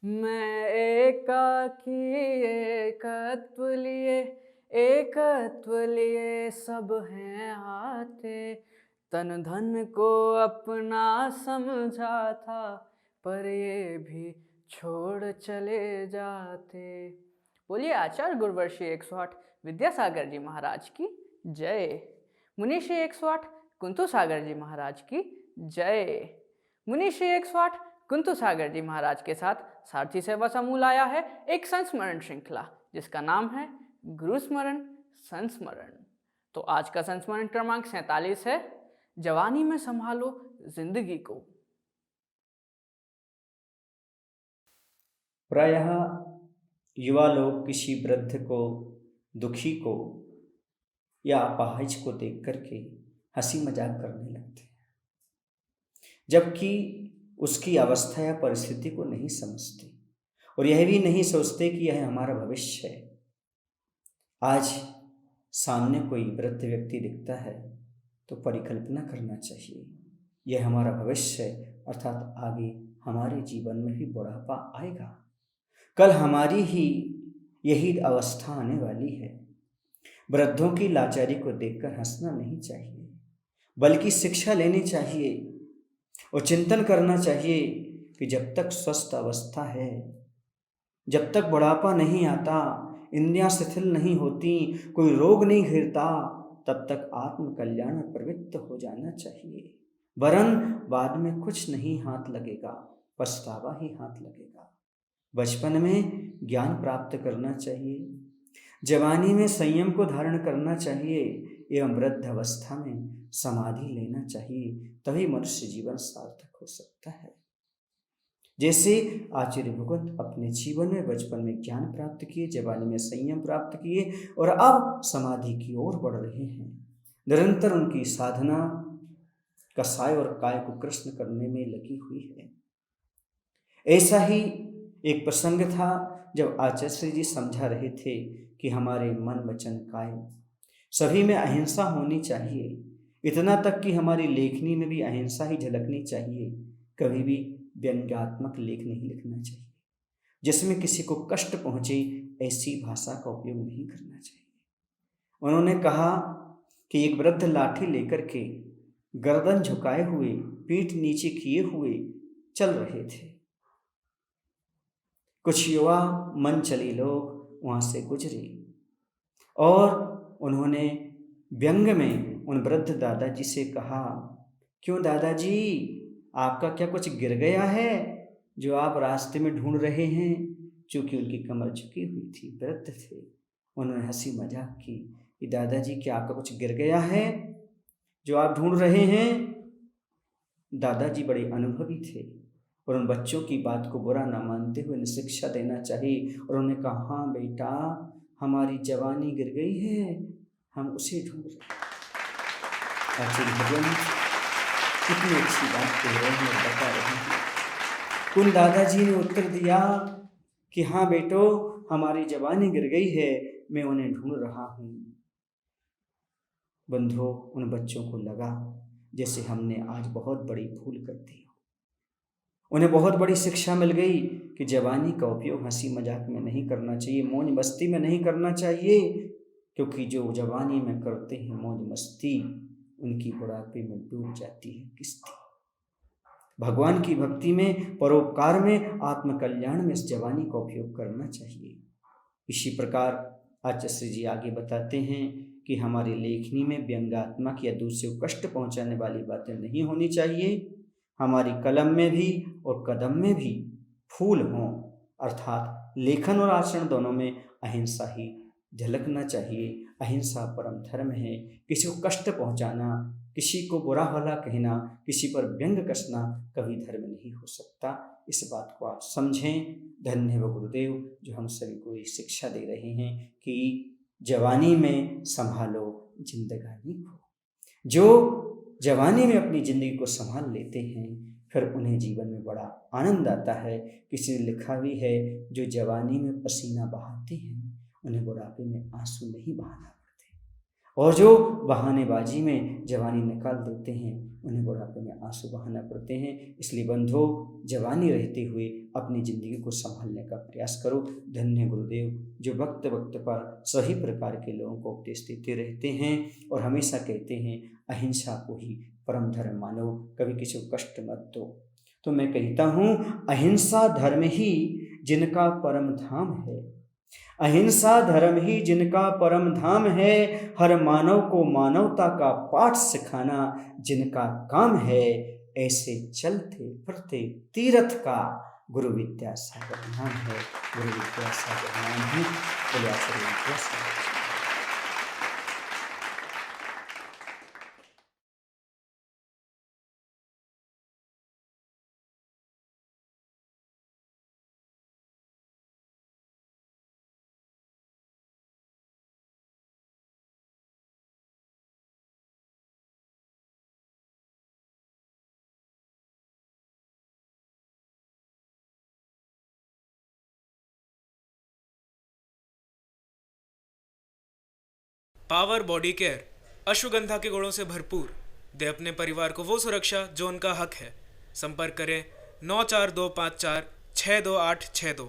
मैं एकाकी एकत्व लिए सब हैं आते। तन धन को अपना समझा था, पर ये भी छोड़ चले जाते। बोलिए आचार्य गुरुवर्षी 108 विद्यासागर जी महाराज की जय। मुनीषी 108 कुंतु सागर जी महाराज की जय। मुनीषी 108 कुंतु सागर जी महाराज के साथ सारथी सेवा समूह लाया है एक संस्मरण श्रृंखला, जिसका नाम है गुरु स्मरण संस्मरण। तो आज का संस्मरण क्रमांक 47 है, जवानी में संभालो जिंदगी को। प्रायः युवा लोग किसी वृद्ध को, दुखी को या अपाहिज को देख करके हंसी मजाक करने लगते हैं, जबकि उसकी अवस्था या परिस्थिति को नहीं समझते और यह भी नहीं सोचते कि यह हमारा भविष्य है। आज सामने कोई वृद्ध व्यक्ति दिखता है तो परिकल्पना करना चाहिए, यह हमारा भविष्य है, अर्थात आगे हमारे जीवन में भी बुढ़ापा आएगा। कल हमारी ही यही अवस्था आने वाली है। वृद्धों की लाचारी को देखकर हंसना नहीं चाहिए, बल्कि शिक्षा लेनी चाहिए और चिंतन करना चाहिए कि जब तक स्वस्थ अवस्था है, जब तक बुढ़ापा नहीं आता, इंद्रियां शिथिल नहीं होती, कोई रोग नहीं घिरता, तब तक आत्म कल्याण में प्रवृत्त हो जाना चाहिए। वरन बाद में कुछ नहीं हाथ लगेगा, पछतावा ही हाथ लगेगा। बचपन में ज्ञान प्राप्त करना चाहिए, जवानी में संयम को धारण करना चाहिए एवं वृद्ध अवस्था में समाधि लेना चाहिए, तभी मनुष्य जीवन सार्थक हो सकता है। जैसे आचार्य भगवत अपने जीवन में बचपन में ज्ञान प्राप्त किए, जवानी में संयम प्राप्त किए और अब समाधि की ओर बढ़ रहे हैं। निरंतर उनकी साधना कसाय और काय को कृष्ण करने में लगी हुई है। ऐसा ही एक प्रसंग था जब आचार्य जी समझा रहे थे कि हमारे मन वचन काय सभी में अहिंसा होनी चाहिए, इतना तक कि हमारी लेखनी में भी अहिंसा ही झलकनी चाहिए। कभी भी व्यंग्यात्मक लेख नहीं लिखना चाहिए, जिसमें किसी को कष्ट पहुंचे ऐसी भाषा का उपयोग नहीं करना चाहिए। उन्होंने कहा कि एक वृद्ध लाठी लेकर के गर्दन झुकाए हुए, पीठ नीचे किए हुए चल रहे थे। कुछ युवा मन चले लोग वहां से गुजरे और उन्होंने व्यंग में उन वृद्ध दादाजी से कहा, क्यों दादाजी, आपका क्या कुछ गिर गया है जो आप रास्ते में ढूंढ रहे हैं? चूंकि उनकी कमर झुकी हुई थी, वृद्ध थे, उन्होंने हंसी मजाक की कि दादाजी क्या आपका कुछ गिर गया है जो आप ढूंढ रहे हैं? दादाजी बड़े अनुभवी थे और उन बच्चों की बात को बुरा न मानते हुए उन्हें शिक्षा देना चाहिए और उन्होंने कहा, हाँ बेटा, हमारी जवानी गिर गई है, हम उसे ढूंढ रहे हैं। आचार्य भगवान कितनी अच्छी बात कह रहे हैं और बता रहे हैं। उन दादाजी ने उत्तर दिया कि हाँ बेटो, हमारी जवानी गिर गई है, मैं उन्हें ढूंढ रहा हूँ। बंधुओं, उन बच्चों को लगा जैसे हमने आज बहुत बड़ी भूल कर दी। उन्हें बहुत बड़ी शिक्षा मिल गई कि जवानी का उपयोग हंसी मजाक में नहीं करना चाहिए, मौज मस्ती में नहीं करना चाहिए, क्योंकि जो जवानी में करते हैं मौज मस्ती, उनकी बुढ़ापे में डूब जाती है किस्ती। भगवान की भक्ति में, परोपकार में, आत्मकल्याण में इस जवानी का उपयोग करना चाहिए। इसी प्रकार आचार्य जी आगे बताते हैं कि हमारी लेखनी में व्यंग्यात्मक या दूसरे को कष्ट पहुंचाने वाली बातें नहीं होनी चाहिए। हमारी कलम में भी और कदम में भी फूल हों, अर्थात लेखन और आचरण दोनों में अहिंसा ही झलकना चाहिए। अहिंसा परम धर्म है। किसी को कष्ट पहुंचाना, किसी को बुरा भला कहना, किसी पर व्यंग कसना कभी धर्म नहीं हो सकता। इस बात को आप समझें। धन्य है वो गुरुदेव जो हम सभी को ये शिक्षा दे रहे हैं कि जवानी में संभालो जिंदगानी को। जो जवानी में अपनी जिंदगी को संभाल लेते हैं, फिर उन्हें जीवन में बड़ा आनंद आता है। किसी ने लिखा भी है, जो जवानी में पसीना बहाते हैं उन्हें बुढ़ापे में आंसू नहीं बहाना पड़ते। और जो बहानेबाजी में जवानी निकाल देते हैं उन्हें बुढ़ापे में आंसू बहाना पड़ते हैं। इसलिए बंधुओं, जवानी रहते हुए अपनी ज़िंदगी को संभालने का प्रयास करो। धन्य गुरुदेव जो वक्त वक्त पर सभी प्रकार के लोगों को उपदेश देते रहते हैं और हमेशा कहते हैं अहिंसा को ही परम धर्म मानो, कभी किसी को कष्ट मत दो। तो मैं कहता हूँ अहिंसा धर्म ही जिनका परम धाम है, अहिंसा धर्म ही जिनका परम धाम है, हर मानव को मानवता का पाठ सिखाना जिनका काम है, ऐसे चलते फिरते तीर्थ का गुरु विद्यासागर नाम है। गुरु विद्यासागर नाम ही बोले Acharya Vidyasagar. Power body care ashwagandha के गुणों से भरपूर, दे अपने परिवार को वो सुरक्षा जो उनका हक है। संपर्क करें 9425462862।